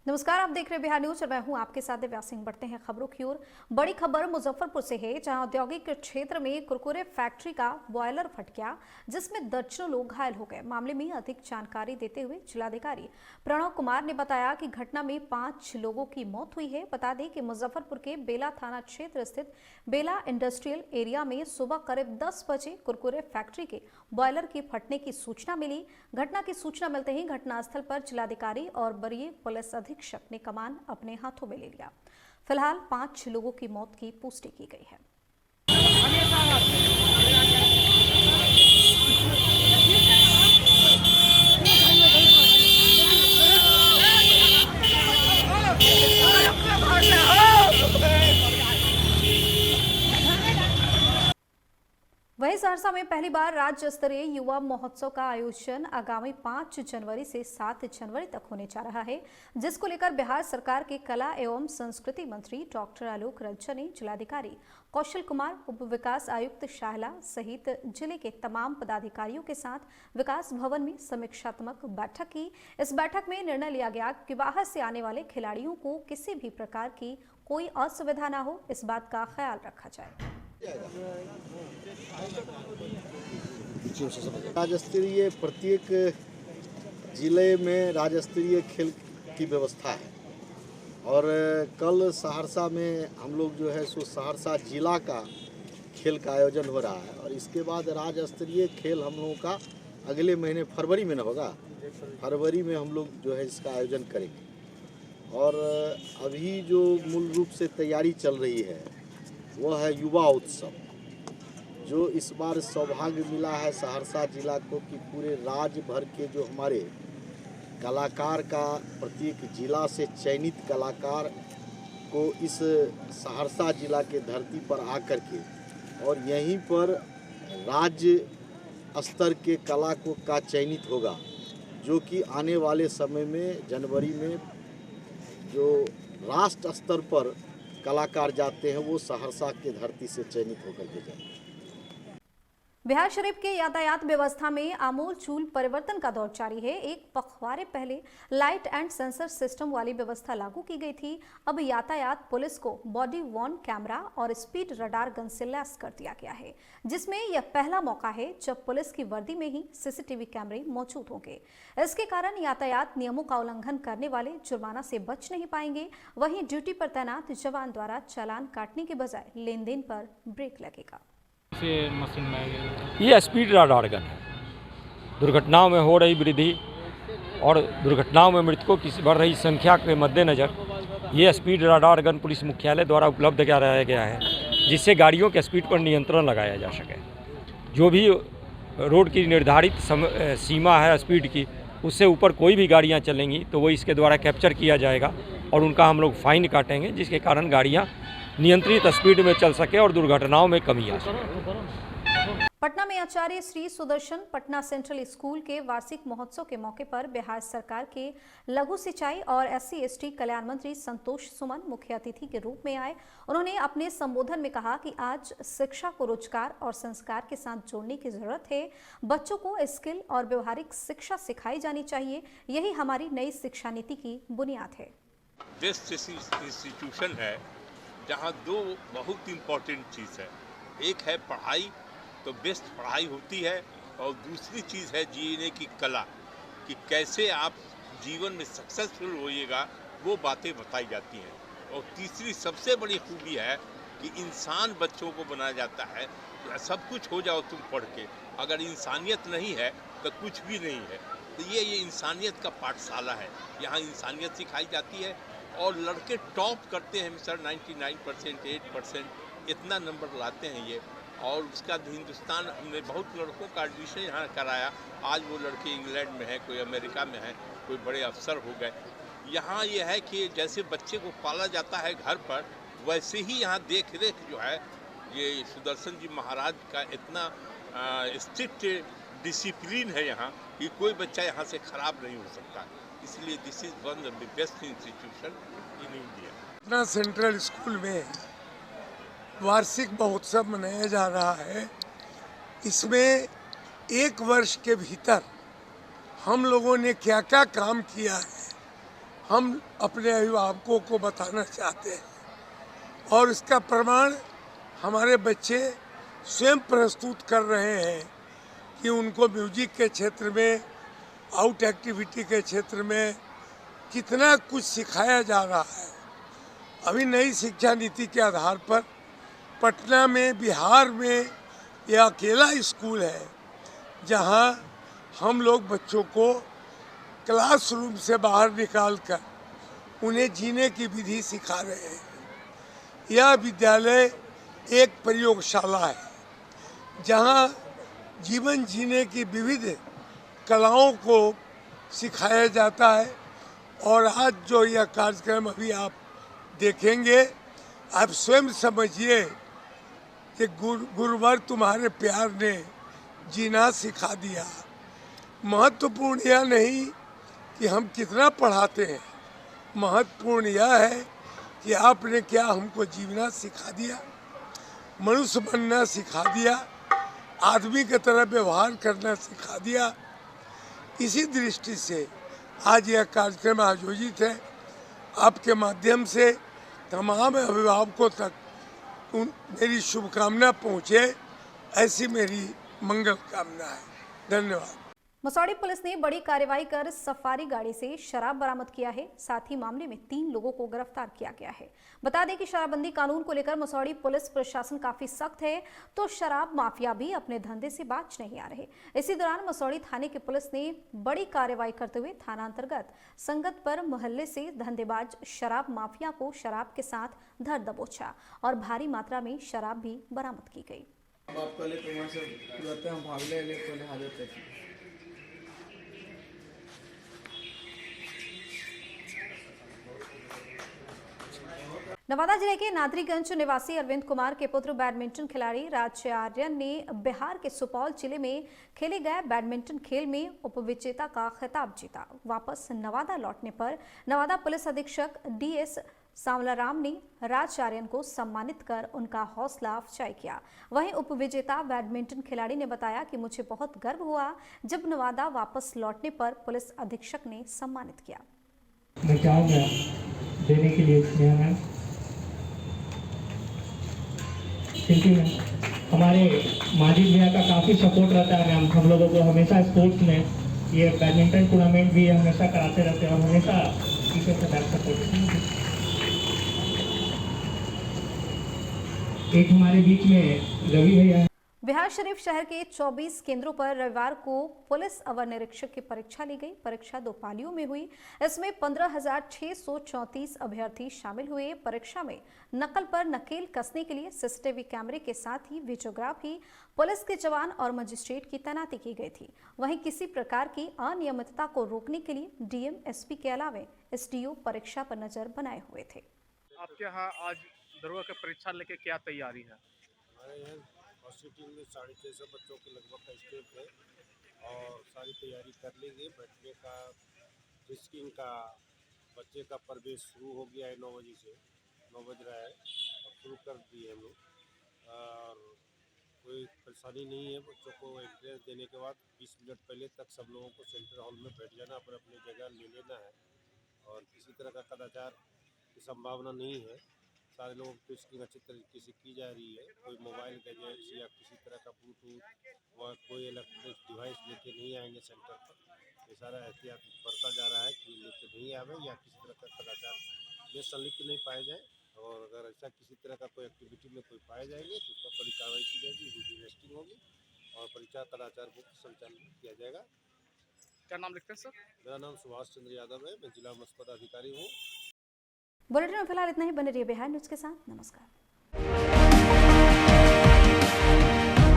नमस्कार, आप देख रहे हैं बिहार न्यूज और मैं हूं आपके साथ दिव्या सिंह। बढ़ते हैं खबरों की ओर। बड़ी खबर मुजफ्फरपुर से है, जहां औद्योगिक क्षेत्र में कुरकुरे फैक्ट्री का बॉयलर फट गया, जिसमें दर्जनों लोग घायल हो गए। मामले में अधिक जानकारी देते हुए जिलाधिकारी प्रणव कुमार ने बताया कि घटना में 5 लोगों की मौत हुई है। बता दें कि मुजफ्फरपुर के बेला थाना क्षेत्र स्थित बेला इंडस्ट्रियल एरिया में सुबह करीब 10 बजे कुरकुरे फैक्ट्री के बॉयलर के फटने की सूचना मिली। घटना की सूचना मिलते ही घटनास्थल पर जिलाधिकारी और वरीय पुलिस अधीक्षक ने कमान अपने हाथों में ले लिया। फिलहाल 5 लोगों की मौत की पुष्टि की गई है। वहीं सहरसा में पहली बार राज्य स्तरीय युवा महोत्सव का आयोजन आगामी 5 जनवरी से 7 जनवरी तक होने जा रहा है, जिसको लेकर बिहार सरकार के कला एवं संस्कृति मंत्री डॉक्टर आलोक रंजन ने जिलाधिकारी कौशल कुमार, उप विकास आयुक्त शाहला सहित जिले के तमाम पदाधिकारियों के साथ विकास भवन में समीक्षात्मक बैठक की। इस बैठक में निर्णय लिया गया कि बाहर से आने वाले खिलाड़ियों को किसी भी प्रकार की कोई असुविधा न हो, इस बात का ख्याल रखा जाए। राज्य स्तरीय प्रत्येक जिले में राज्य स्तरीय खेल की व्यवस्था है और कल सहरसा में हम लोग जो है सो सहरसा जिला का खेल का आयोजन हो रहा है और इसके बाद राज्य स्तरीय खेल हम लोगों का अगले महीने फरवरी में न होगा। फरवरी में हम लोग जो है इसका आयोजन करेंगे और अभी जो मूल रूप से तैयारी चल रही है वो है युवा उत्सव, जो इस बार सौभाग्य मिला है सहरसा जिला को कि पूरे राज्य भर के जो हमारे कलाकार का प्रत्येक जिला से चयनित कलाकार को इस सहरसा जिला के धरती पर आकर के और यहीं पर राज्य स्तर के कला को का चयनित होगा, जो कि आने वाले समय में जनवरी में जो राष्ट्र स्तर पर कलाकार जाते हैं वो सहरसा के धरती से चयनित होकर के जाएंगे। बिहार शरीफ के यातायात व्यवस्था में आमूल-चूल परिवर्तन का दौर जारी है। एक पखवाड़े पहले लाइट एंड सेंसर सिस्टम वाली व्यवस्था लागू की गई थी। अब यातायात पुलिस को बॉडी वॉर्न कैमरा और स्पीड रडार गन से लैस कर दिया गया है, जिसमें यह पहला मौका है जब पुलिस की वर्दी में ही सीसीटीवी कैमरे मौजूद होंगे। इसके कारण यातायात नियमों का उल्लंघन करने वाले जुर्माना से बच नहीं पाएंगे। वहीं ड्यूटी पर तैनात जवान द्वारा चालान काटने के बजाय लेन-देन पर ब्रेक लगेगा। मशीन में ये स्पीड रडार गन है। दुर्घटनाओं में हो रही वृद्धि और दुर्घटनाओं में मृतकों की बढ़ रही संख्या के मद्देनज़र ये स्पीड रडार गन पुलिस मुख्यालय द्वारा उपलब्ध कराया गया है, जिससे गाड़ियों के स्पीड पर नियंत्रण लगाया जा सके। जो भी रोड की निर्धारित सीमा है स्पीड की, उससे ऊपर कोई भी गाड़ियाँ चलेंगी तो वो इसके द्वारा कैप्चर किया जाएगा और उनका हम लोग फाइन काटेंगे, जिसके कारण गाड़ियाँ नियंत्रित स्पीड में चल सके और दुर्घटनाओं में कमी आ सके। पटना में आचार्य श्री सुदर्शन पटना सेंट्रल स्कूल के वार्षिक महोत्सव के मौके पर बिहार सरकार के लघु सिंचाई और SC/ST कल्याण मंत्री संतोष सुमन मुख्य अतिथि के रूप में आए। उन्होंने अपने संबोधन में कहा कि आज शिक्षा को रोजगार और संस्कार के साथ जोड़ने की जरूरत है। बच्चों को स्किल और व्यवहारिक शिक्षा सिखाई जानी चाहिए। यही हमारी नई शिक्षा नीति की बुनियाद है। बेस्ट इंस्टीट्यूशन है जहाँ दो बहुत इम्पोर्टेंट चीज़ है। एक है पढ़ाई, तो बेस्ट पढ़ाई होती है, और दूसरी चीज़ है जीने की कला, कि कैसे आप जीवन में सक्सेसफुल होइएगा, वो बातें बताई जाती हैं। और तीसरी सबसे बड़ी खूबी है कि इंसान बच्चों को बनाया जाता है। सब कुछ हो जाओ तुम पढ़ के, अगर इंसानियत नहीं है तो कुछ भी नहीं है। तो ये इंसानियत का पाठशाला है, यहाँ इंसानियत सिखाई जाती है और लड़के टॉप करते हैं सर। 99%, 8% इतना नंबर लाते हैं ये। और उसका हिंदुस्तान, हमने बहुत लड़कों का एडमिशन यहाँ कराया। आज वो लड़के इंग्लैंड में हैं, कोई अमेरिका में है, कोई बड़े अफसर हो गए। यहाँ ये है कि जैसे बच्चे को पाला जाता है घर पर, वैसे ही यहाँ देख रेख जो है ये सुदर्शन जी महाराज का इतना स्ट्रिक्ट डिसिप्लिन है यहाँ कि कोई बच्चा यहाँ से खराब नहीं हो सकता। इसलिए this is one of the best institution in India. Patna central school में वार्षिक महोत्सव मनाया जा रहा है। इसमें 1 वर्ष के भीतर हम लोगों ने क्या क्या काम किया है, हम अपने अभिभावकों को बताना चाहते हैं, और इसका प्रमाण हमारे बच्चे स्वयं प्रस्तुत कर रहे हैं कि उनको म्यूजिक के क्षेत्र में, आउट एक्टिविटी के क्षेत्र में कितना कुछ सिखाया जा रहा है। अभी नई शिक्षा नीति के आधार पर पटना में, बिहार में यह अकेला स्कूल है जहां हम लोग बच्चों को क्लासरूम से बाहर निकालकर उन्हें जीने की विधि सिखा रहे हैं। यह विद्यालय एक प्रयोगशाला है जहां जीवन जीने की विविध कलाओं को सिखाया जाता है। और आज जो यह कार्यक्रम अभी आप देखेंगे, आप स्वयं समझिए कि गुरुवर तुम्हारे प्यार ने जीना सिखा दिया। महत्वपूर्ण यह नहीं कि हम कितना पढ़ाते हैं, महत्वपूर्ण यह है कि आपने क्या हमको जीना सिखा दिया, मनुष्य बनना सिखा दिया, आदमी की तरह व्यवहार करना सिखा दिया। इसी दृष्टि से आज यह कार्यक्रम आयोजित है। आपके माध्यम से तमाम अभिभावकों तक मेरी शुभकामना पहुँचे, ऐसी मेरी मंगल कामना है। धन्यवाद। मसौढ़ी पुलिस ने बड़ी कार्रवाई कर सफारी गाड़ी से शराब बरामद किया है। साथ ही मामले में 3 लोगों को गिरफ्तार किया गया है। बता दें कि शराबबंदी कानून को लेकर मसौढ़ी पुलिस प्रशासन काफी सख्त है, तो शराब माफिया भी अपने धंधे से बाज नहीं आ रहे। इसी दौरान मसौढ़ी थाने की पुलिस ने बड़ी कार्रवाई करते हुए थाना अंतर्गत संगतपर मोहल्ले से धंधेबाज शराब माफिया को शराब के साथ धर दबोचा और भारी मात्रा में शराब भी बरामद की गई। नवादा जिले के नादरीगंज निवासी अरविंद कुमार के पुत्र बैडमिंटन खिलाड़ी राज आर्यन ने बिहार के सुपौल जिले में खेले गए बैडमिंटन खेल में उपविजेता का खिताब जीता। वापस नवादा लौटने पर नवादा पुलिस अधीक्षक DS सांवलाराम ने राज आर्यन को सम्मानित कर उनका हौसला अफजाई किया। वहीं उपविजेता बैडमिंटन खिलाड़ी ने बताया कि मुझे बहुत गर्व हुआ जब नवादा वापस लौटने पर पुलिस अधीक्षक ने सम्मानित किया। मैं चाहूँगा देने के लिए मैम, क्योंकि हमारे माजिद भैया का काफ़ी सपोर्ट रहता है मैम हम लोगों को हमेशा स्पोर्ट्स में। ये बैडमिंटन टूर्नामेंट भी हमेशा कराते रहते हैं और हमेशा पीछे से बैक सपोर्ट। एक हमारे बीच में रवि भैया। बिहार शरीफ शहर के 24 केंद्रों पर रविवार को पुलिस अवर निरीक्षक की परीक्षा ली गई। परीक्षा 2 पालियों में हुई। इसमें 15,634 अभ्यर्थी शामिल हुए। परीक्षा में नकल पर नकेल कसने के लिए सीसीटीवी कैमरे के साथ ही वीडियोग्राफी, पुलिस के जवान और मजिस्ट्रेट की तैनाती की गई थी। वहीं किसी प्रकार की अनियमितता को रोकने के लिए DM, SP के अलावा SDO परीक्षा पर नजर बनाए हुए थे। आपके यहाँ आज दरोगा की परीक्षा लेके क्या तैयारी है? हमारे यहाँ यूनिवर्सिटी में 650 बच्चों के लगभग का स्टेप है और सारी तैयारी कर ली गई। बैठने का, रिस्किंग का, बच्चे का प्रवेश शुरू हो गया है 9 बजे से, 9 बज रहा है और शुरू कर दिए हम लोग। और कोई परेशानी नहीं है। बच्चों को एंट्रेंस देने के बाद 20 मिनट पहले तक सब लोगों को सेंटर हॉल में बैठ जाना, अपने अपनी जगह ले लेना है और किसी तरह का कदाचार की संभावना नहीं है। सारे लोगों की टेस्टिंग अच्छी तरीके से की जा रही है। कोई मोबाइल गैजेट्स या किसी तरह का ब्लूटूथ और कोई इलेक्ट्रॉनिक डिवाइस लेके नहीं आएंगे सेंटर पर। ये सारा एहतियात बरता जा रहा है कि लेके नहीं आवे या किसी तरह का कदाचार में संलिप्त नहीं पाए जाए। और अगर ऐसा किसी तरह का कोई एक्टिविटी में कोई पाए जाएंगे तो उस पर कड़ी कार्रवाई की जाएगी, इन्वेस्टिंग होगी और परीक्षा कदाचार को संचालित किया जाएगा। क्या नाम लिखते हैं सर? मेरा नाम सुभाष चंद्र यादव है, मैं जिला मस्कोता अधिकारी हूँ। बुलेटिन में फिलहाल इतना ही। बने रहिए बिहार न्यूज के साथ। नमस्कार।